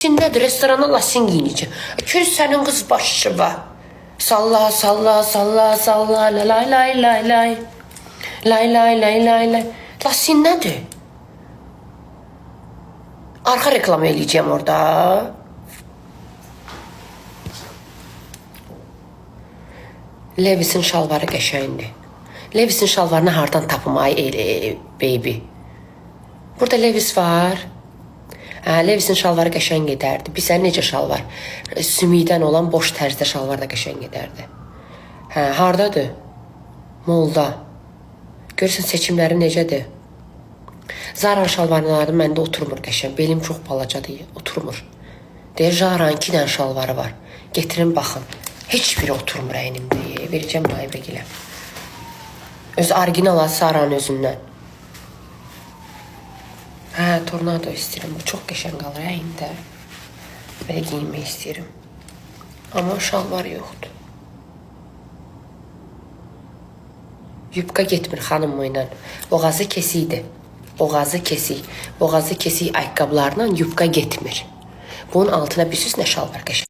Nədir? Restorana lasin giyinəcək. Kür sənin qız başı var. Salla, salla, salla, salla, lay, lay, lay, lay, lay. Lay, lay, lay, lay, lay. Lasin nədir? Arxa reklam eləyəcəm orada. Levi'sin şalvarı qəşəngdir. Levi'sin şalvarını hardan tapım ay baby? Burada Levi's var. Levi'sin şalvarı qəşəng gedərdi. Bilsən necə şalvar? Sümükdən olan boş tərzdə şalvar da qəşəng gedərdi. Hardadır? Molda. Görürsən seçimləri necədir? Zara'nın şalvarları məndə oturmur qəşəng. Belim çox balacadır, oturmur. Deyir, Zara'nın 2 dənə şalvarı var. Getirin baxın. Heç biri oturmur əynimdə. Verəcəm Naibəgilə. Öz orijinal Zara'nın özündən. Tornado istəyirəm. Bu çox qəşəng qalır əynimdə. Belə giyinmək istəyirəm. Amma şalvar yoxdur. Yubka getmir xanımla ilə. Boğazı kesikdir. Boğazı kesik. Boğazı kesik ayaqqabılarla yubka getmir. Bunun altına bir süs nə şalvar qəşəng.